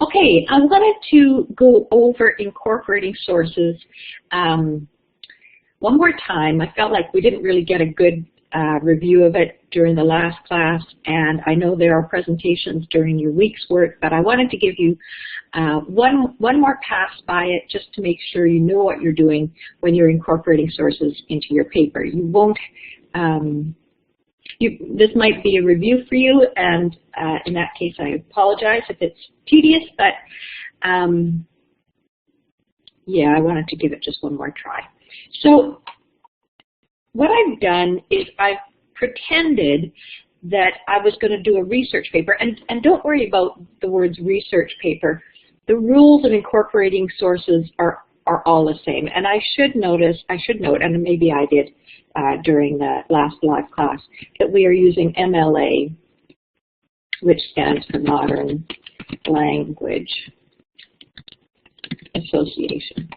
Okay, I wanted to go over incorporating sources one more time. I felt like we didn't really get a good review of it during the last class, and I know there are presentations during your week's work, but I wanted to give you one more pass by it just to make sure you know what you're doing when you're incorporating sources into your paper. You won't, this might be a review for you, and in that case I apologize if it's tedious, but yeah, I wanted to give it just one more try. So what I've done is I've pretended that I was going to do a research paper, and don't worry about the words research paper. The rules of incorporating sources are all the same, and I should note, and maybe I did during the last live class, that we are using MLA, which stands for Modern Language Association.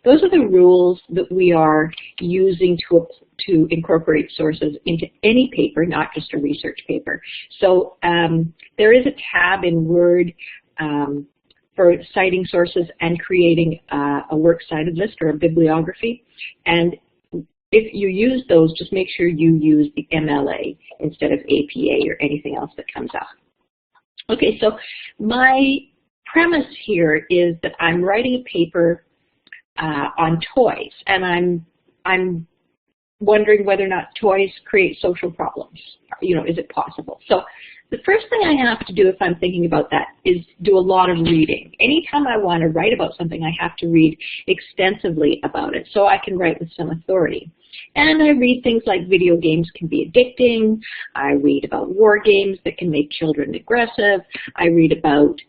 Those are the rules that we are using to incorporate sources into any paper, not just a research paper. So there is a tab in Word for citing sources and creating a works cited list or a bibliography. And if you use those, just make sure you use the MLA instead of APA or anything else that comes up. Okay, so my premise here is that I'm writing a paper on toys, and I'm wondering whether or not toys create social problems. You know, is it possible? So the first thing I have to do if I'm thinking about that is do a lot of reading. Anytime I want to write about something, I have to read extensively about it so I can write with some authority. And I read things like video games can be addicting. I read about war games that can make children aggressive. I read about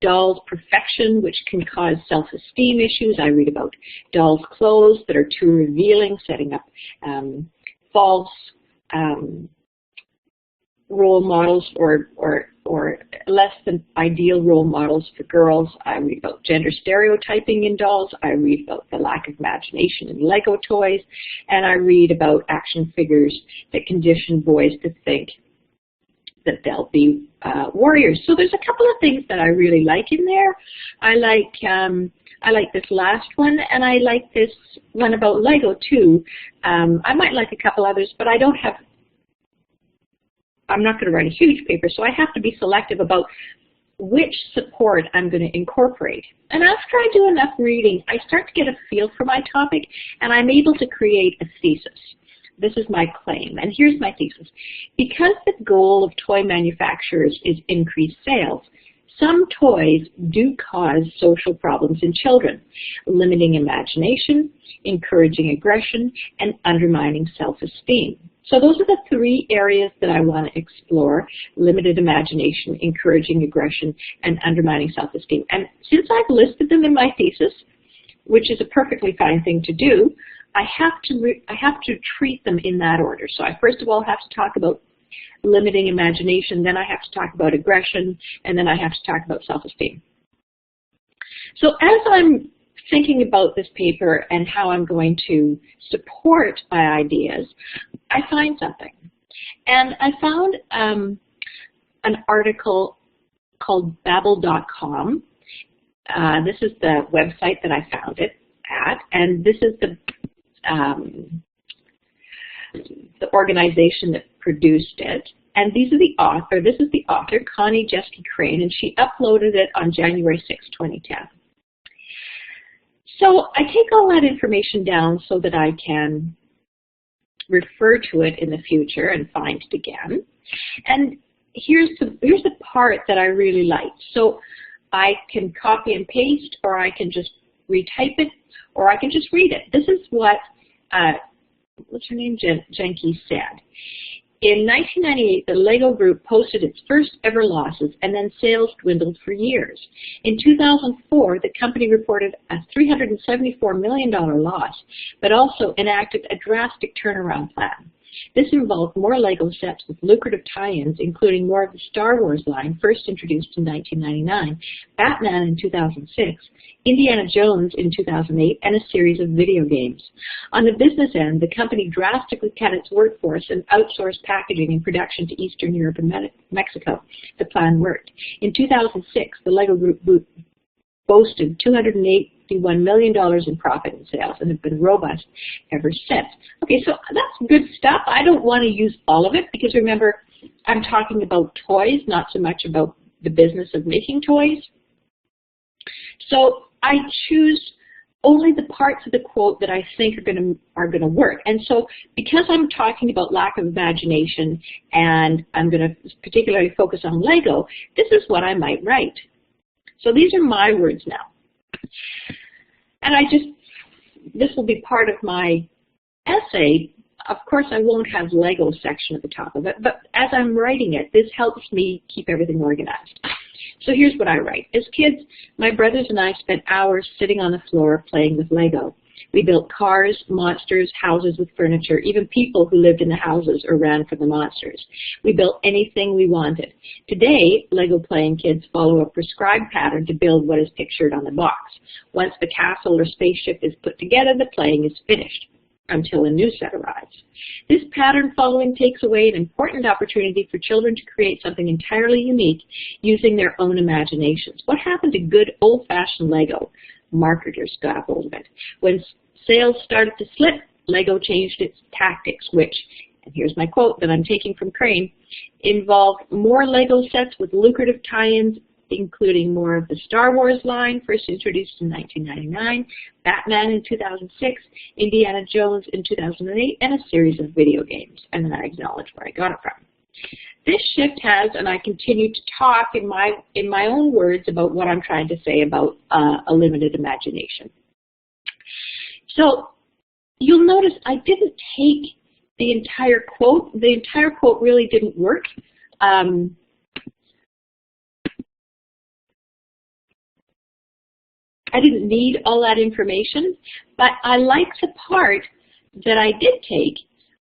dolls' perfection, which can cause self-esteem issues. I read about dolls' clothes that are too revealing, setting up false role models or less than ideal role models for girls. I read about gender stereotyping in dolls. I read about the lack of imagination in Lego toys. And I read about action figures that condition boys to think that they'll be warriors. So there's a couple of things that I really like in there. I like this last one, and I like this one about Lego too. I might like a couple others, but I'm not going to write a huge paper, so I have to be selective about which support I'm going to incorporate. And after I do enough reading, I start to get a feel for my topic, and I'm able to create a thesis. This is my claim, and here's my thesis. Because the goal of toy manufacturers is increased sales, some toys do cause social problems in children, limiting imagination, encouraging aggression, and undermining self-esteem. So those are the three areas that I want to explore: limited imagination, encouraging aggression, and undermining self-esteem. And since I've listed them in my thesis, which is a perfectly fine thing to do, I have to treat them in that order. So I first of all have to talk about limiting imagination, then I have to talk about aggression, and then I have to talk about self-esteem. So as I'm thinking about this paper and how I'm going to support my ideas, I find something. And I found an article called Babbel.com. This is the website that I found it at, and this is the organization that produced it. And these are the author. This is the author, Connie Jeske Crane, and she uploaded it on January 6, 2010. So I take all that information down so that I can refer to it in the future and find it again. And here's the part that I really like. So I can copy and paste, or I can just retype it, or I can just read it. This is what, what's her name, Jeske said. In 1998, the Lego Group posted its first ever losses, and then sales dwindled for years. In 2004, the company reported a $374 million loss, but also enacted a drastic turnaround plan. This involved more Lego sets with lucrative tie-ins, including more of the Star Wars line, first introduced in 1999, Batman in 2006, Indiana Jones in 2008, and a series of video games. On the business end, the company drastically cut its workforce and outsourced packaging and production to Eastern Europe and Mexico. The plan worked. In 2006, the Lego Group boasted $281 million in profit and sales and have been robust ever since. Okay, so that's good stuff. I don't want to use all of it because remember, I'm talking about toys, not so much about the business of making toys. So I choose only the parts of the quote that I think are going to work. And so because I'm talking about lack of imagination and I'm going to particularly focus on Lego, this is what I might write. So these are my words now. And this will be part of my essay. Of course, I won't have Lego section at the top of it, but as I'm writing it, this helps me keep everything organized. So here's what I write. As kids, my brothers and I spent hours sitting on the floor playing with Lego. We built cars, monsters, houses with furniture, even people who lived in the houses or ran from the monsters. We built anything we wanted. Today, Lego playing kids follow a prescribed pattern to build what is pictured on the box. Once the castle or spaceship is put together, the playing is finished until a new set arrives. This pattern following takes away an important opportunity for children to create something entirely unique using their own imaginations. What happened to good old-fashioned Lego? Marketers got a hold of it. When sales started to slip, Lego changed its tactics, which, and here's my quote that I'm taking from Crane, involved more Lego sets with lucrative tie-ins, including more of the Star Wars line, first introduced in 1999, Batman in 2006, Indiana Jones in 2008, and a series of video games. And then I acknowledge where I got it from. This shift has, and I continue to talk in my own words about what I'm trying to say about a limited imagination. So you'll notice I didn't take the entire quote. The entire quote really didn't work. I didn't need all that information, but I like the part that I did take,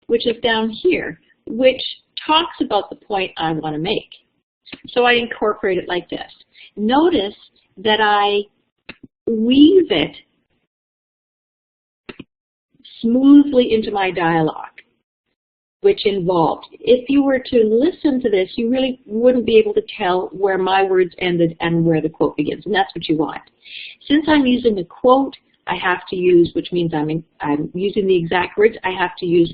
which is down here, which talks about the point I want to make. So I incorporate it like this. Notice that I weave it smoothly into my dialogue, which involved. If you were to listen to this, you really wouldn't be able to tell where my words ended and where the quote begins, and that's what you want. Since I'm using a quote, I have to use, which means I'm using the exact words, I have to use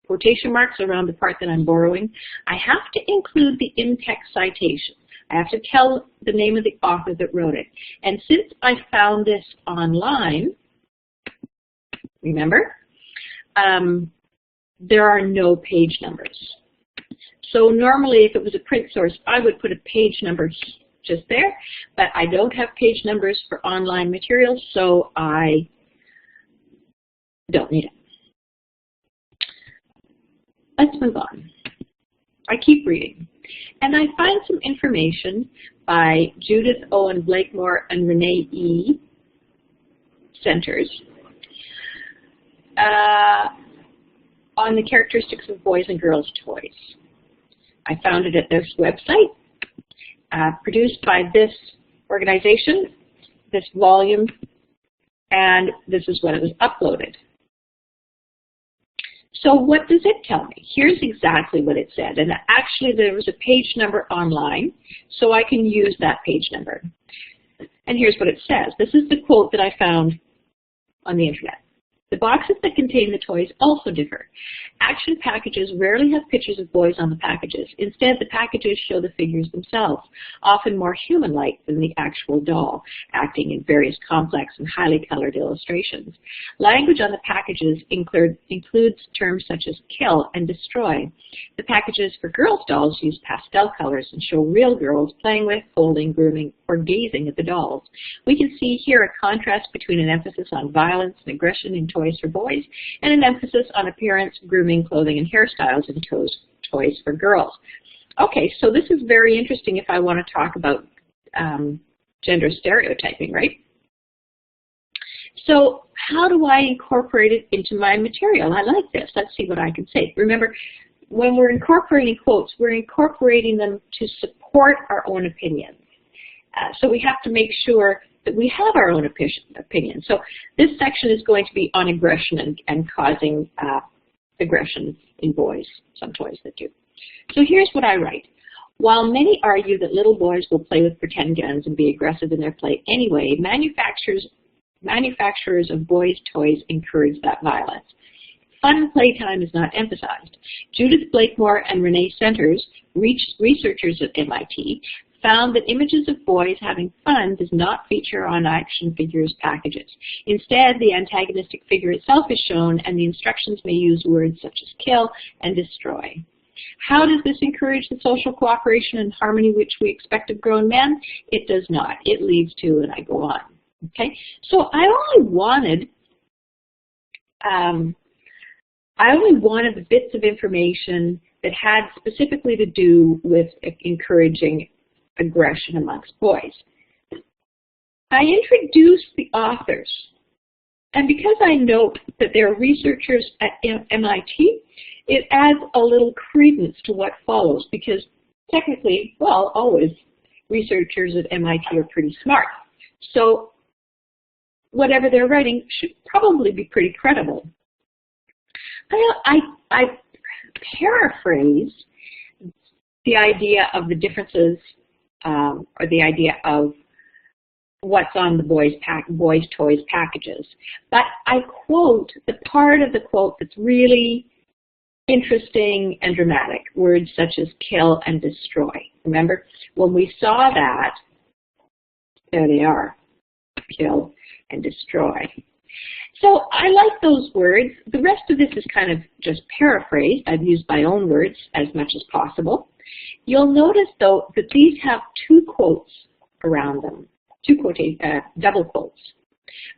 quotation marks around the part that I'm borrowing. I have to include the in-text citation. I have to tell the name of the author that wrote it. And since I found this online, remember, there are no page numbers. So normally if it was a print source, I would put a page number just there, but I don't have page numbers for online materials, so I don't need it. Let's move on. I keep reading. And I find some information by Judith Owen Blakemore and Renee E. Centers on the characteristics of boys and girls' toys. I found it at this website, produced by this organization, this volume, and this is when it was uploaded. So what does it tell me? Here's exactly what it said. And actually there was a page number online, so I can use that page number. And here's what it says. This is the quote that I found on the internet. The boxes that contain the toys also differ. Action packages rarely have pictures of boys on the packages. Instead, the packages show the figures themselves, often more human-like than the actual doll, acting in various complex and highly colored illustrations. Language on the packages includes terms such as kill and destroy. The packages for girls' dolls use pastel colors and show real girls playing with, holding, grooming, or gazing at the dolls. We can see here a contrast between an emphasis on violence and aggression in toys for boys and an emphasis on appearance, grooming, clothing, and hairstyles in toys for girls. Okay, so this is very interesting if I want to talk about gender stereotyping, right? So how do I incorporate it into my material? I like this. Let's see what I can say. Remember, when we're incorporating quotes, we're incorporating them to support our own opinions. So we have to make sure that we have our own opinion. So this section is going to be on aggression and causing aggression in boys, some toys that do. So here's what I write. While many argue that little boys will play with pretend guns and be aggressive in their play anyway, manufacturers of boys' toys encourage that violence. Fun playtime is not emphasized. Judith Blakemore and Renee Centers, researchers at MIT, found that images of boys having fun does not feature on action figures packages. Instead, the antagonistic figure itself is shown, and the instructions may use words such as kill and destroy. How does this encourage the social cooperation and harmony which we expect of grown men? It does not. It leads to, and I go on. Okay, so I only wanted the bits of information that had specifically to do with encouraging aggression amongst boys. I introduced the authors, and because I note that they're researchers at MIT, it adds a little credence to what follows, because technically, well, always researchers at MIT are pretty smart. So whatever they're writing should probably be pretty credible. I paraphrase the idea of the differences or the idea of what's on the boys' toys packages. But I quote the part of the quote that's really interesting and dramatic, words such as kill and destroy. Remember, when we saw that, there they are, kill and destroy. So I like those words. The rest of this is kind of just paraphrased. I've used my own words as much as possible. You'll notice, though, that these have two quotes around them, double quotes.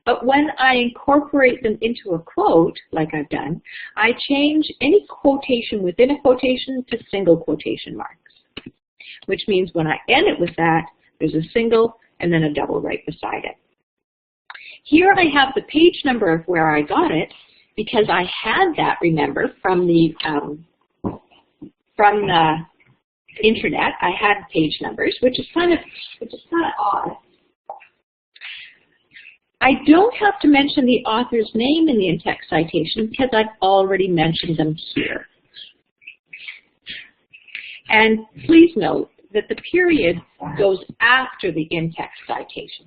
But when I incorporate them into a quote, like I've done, I change any quotation within a quotation to single quotation marks, which means when I end it with that, there's a single and then a double right beside it. Here I have the page number of where I got it, because I had that, remember, from the internet. I had page numbers, which is kind of odd. I don't have to mention the author's name in the in-text citation because I've already mentioned them here. And please note that the period goes after the in-text citation.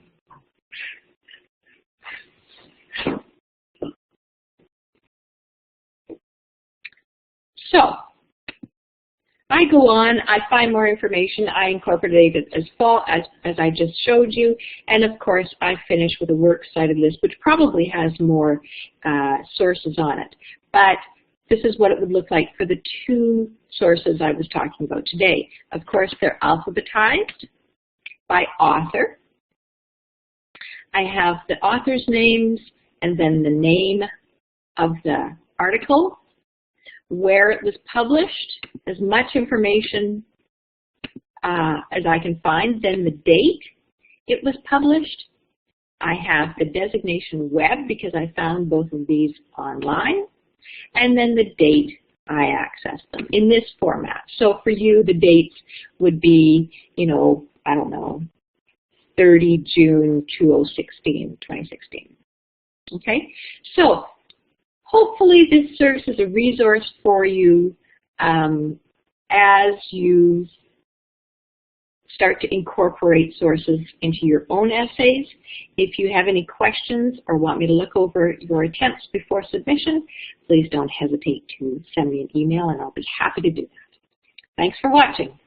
So I go on, I find more information, I incorporate it as I just showed you, and of course I finish with a works cited list, which probably has more sources on it. But this is what it would look like for the two sources I was talking about today. Of course, they're alphabetized by author. I have the author's names and then the name of the article, where it was published, as much information as I can find, then the date it was published. I have the designation web because I found both of these online, and then the date I accessed them in this format. So for you, the dates would be, you know, I don't know, 30 June 2016. Okay, so hopefully this serves as a resource for you as you start to incorporate sources into your own essays. If you have any questions or want me to look over your attempts before submission, please don't hesitate to send me an email and I'll be happy to do that. Thanks for watching.